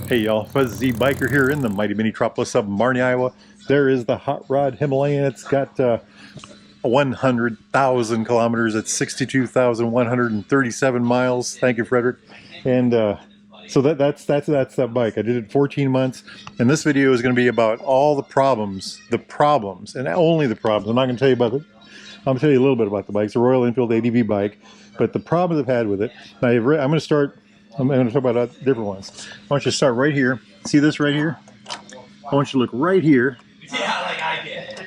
Hey y'all, Fuzzy Biker here in the mighty metropolis of Marnie, Iowa. There is the Hot Rod Himalayan. It's got 100,000 kilometers. It's 62,137 miles. Thank you, Frederick. And so that's that bike. I did it 14 months, and this video is going to be about all the problems, and only the problems. I'm not going to tell you about it. I'm going to tell you a little bit about the bike. It's a Royal Enfield ADV bike, but the problems I've had with it. Now, I'm going to talk about different ones. I want you to start right here. See this right here? I want you to look right here. Yeah, like I did.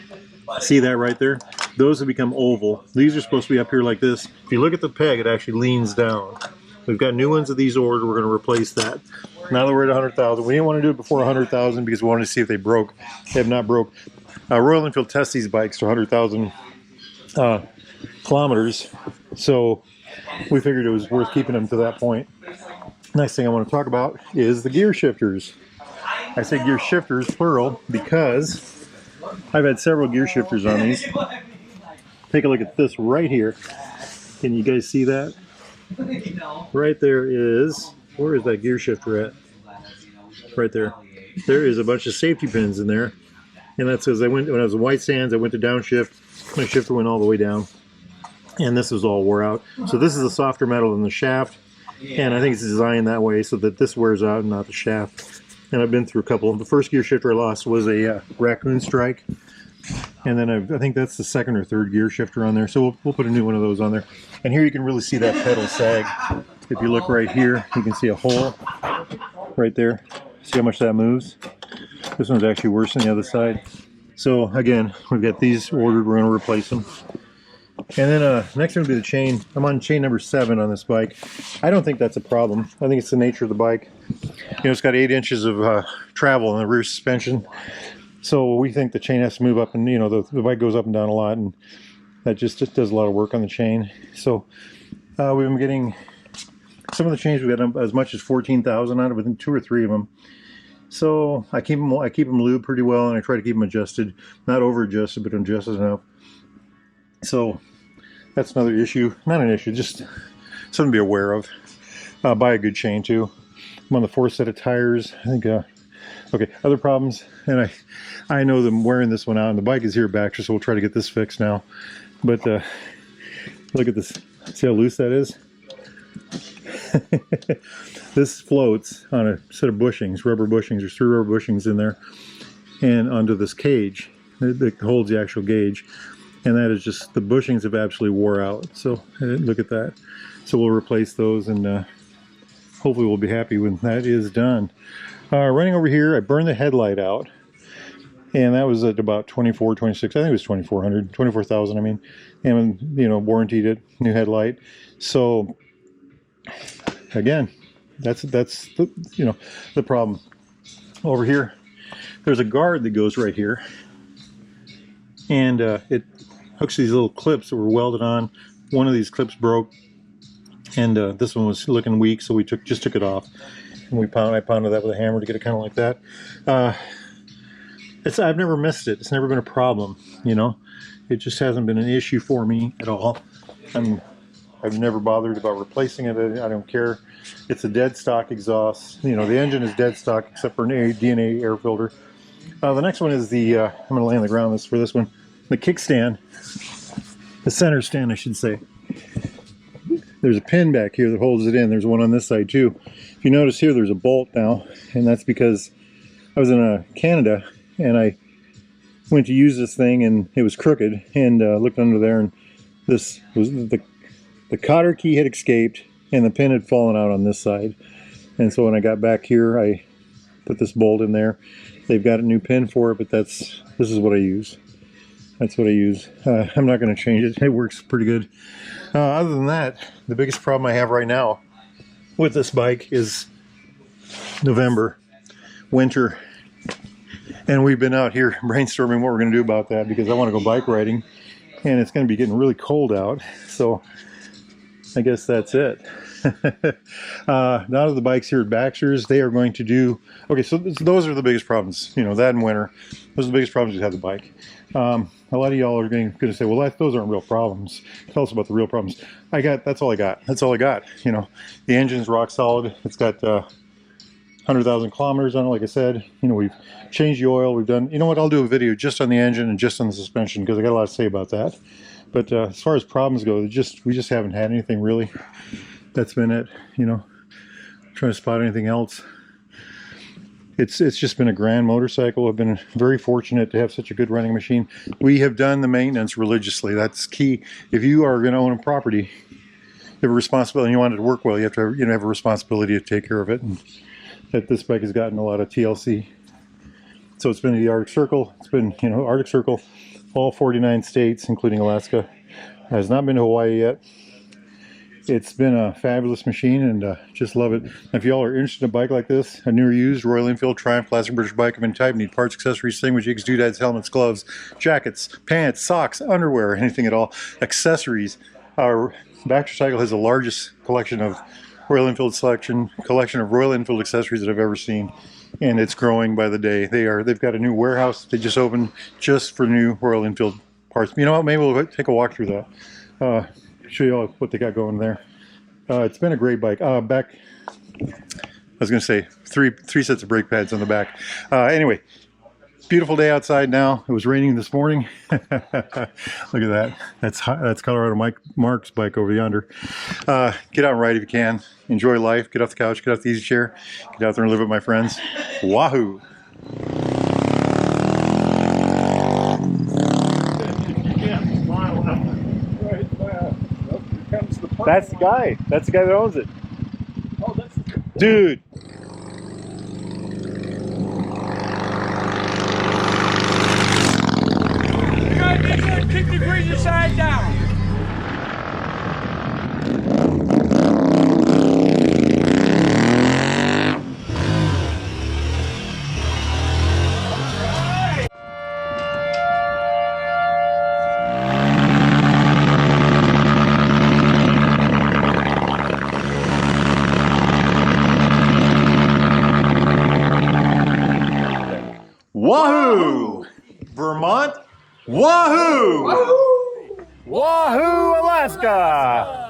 See that right there? Those have become oval. These are supposed to be up here like this. If you look at the peg, it actually leans down. We've got new ones of these ordered. We're going to replace that. Now that we're at 100,000, we didn't want to do it before 100,000 because we wanted to see if they broke. They have not broke. Royal Enfield tests these bikes to 100,000 kilometers. So we figured it was worth keeping them to that point. Next thing I want to talk about is the gear shifters. I say gear shifters, plural, because I've had several gear shifters on these. Take a look at this right here. Can you guys see that? Right there is, where is that gear shifter at? Right there. There is a bunch of safety pins in there. And that's because when I was in white sands, I went to downshift. My shifter went all the way down. And this is all wore out. So this is a softer metal than the shaft. And I think it's designed that way so that this wears out and not the shaft. And I've been through a couple. The first gear shifter I lost was a raccoon strike. And then I think that's the second or third gear shifter on there. So we'll put a new one of those on there. And here you can really see that pedal sag. If you look right here, you can see a hole right there. See how much that moves? This one's actually worse than the other side. So again, we've got these ordered. We're going to replace them. And then next one will be the chain. I'm on chain number 7 on this bike. I don't think that's a problem. I think it's the nature of the bike. You know, it's got 8 inches of travel in the rear suspension. So we think the chain has to move up, and you know, the bike goes up and down a lot, and that just does a lot of work on the chain. So we've been getting some of the chains. We got as much as 14,000 out of within 2 or 3 of them. So I keep them lubed pretty well, and I try to keep them adjusted, not over adjusted, but adjusted enough. So that's another issue. Not an issue, just something to be aware of. Buy a good chain too. I'm on the 4th set of tires. I think. Okay, other problems, and I know them wearing this one out, and the bike is here at Baxter, so we'll try to get this fixed now. But look at this. See how loose that is? This floats on a set of bushings, rubber bushings. There's 3 rubber bushings in there, and onto this cage that holds the actual gauge. And that is just, the bushings have absolutely wore out. So look at that. So we'll replace those, and hopefully we'll be happy when that is done. Running over here, I burned the headlight out. And that was at about 24, 26, I think it was 2,400, 24,000, I mean. And, you know, warranted it, new headlight. So, again, that's the, you know, the problem. Over here, there's a guard that goes right here. And it hooks these little clips that were welded on. One of these clips broke, and this one was looking weak, so we just took it off, and I pounded that with a hammer to get it kind of like that. I've never missed it. It's never been a problem, you know. It just hasn't been an issue for me at all. I've never bothered about replacing it. I don't care. It's a dead stock exhaust. You know, the engine is dead stock except for an DNA air filter. The next one is the I'm going to lay on the ground for this one. The kickstand, the center stand, I should say. There's a pin back here that holds it in. There's one on this side too. If you notice here, there's a bolt now, and that's because I was in Canada and I went to use this thing and it was crooked, and looked under there, and this was the cotter key had escaped and the pin had fallen out on this side. And so when I got back here, I put this bolt in there. They've got a new pin for it, but this is what I use. That's what I use. I'm not going to change it. It works pretty good. Other than that, the biggest problem I have right now with this bike is November, winter. And we've been out here brainstorming what we're going to do about that, because I want to go bike riding, and it's going to be getting really cold out. So I guess that's it. Now that the bikes here at Baxter's, they are going to do, okay, so those are the biggest problems, you know, that and winter. Those are the biggest problems you have the bike. A lot of y'all are going to say, well, those aren't real problems. Tell us about the real problems. That's all I got. That's all I got. You know, the engine's rock solid. It's got 100,000 kilometers on it. Like I said, you know, we've changed the oil. We've done, you know what, I'll do a video just on the engine and just on the suspension because I got a lot to say about that. But as far as problems go, we just haven't had anything really. That's been it, you know. Trying to spot anything else. It's just been a grand motorcycle. I've been very fortunate to have such a good running machine. We have done the maintenance religiously. That's key. If you are going to own a property, you have a responsibility, and you want it to work well, you have to, you know, have a responsibility to take care of it. And that this bike has gotten a lot of TLC. So it's been the Arctic Circle. It's been, you know, Arctic Circle, all 49 states, including Alaska. Has not been to Hawaii yet. It's been a fabulous machine, and just love it. If y'all are interested in a bike like this, a new or used Royal Enfield Triumph Classic British bike of any type, need parts, accessories, thingamajiggies, doodads, helmets, gloves, jackets, pants, socks, underwear, anything at all, accessories. Our Baxter Cycle has the largest collection of Royal Enfield collection of Royal Enfield accessories that I've ever seen, and it's growing by the day. They've got a new warehouse they just opened just for new Royal Enfield parts. You know what? Maybe we'll take a walk through that. Show you all what they got going there. It's been a great bike. I was going to say three sets of brake pads on the back. Anyway, beautiful day outside now. It was raining this morning. Look at that. That's Colorado Mark's bike over yonder. Get out and ride if you can. Enjoy life. Get off the couch. Get off the easy chair. Get out there and live with my friends. Wahoo! That's the guy. That's the guy that owns it. Oh, that's the Dude. You gotta make sure 50 degrees inside down. Wahoo! Vermont. Wahoo! Wahoo! Wahoo, Alaska!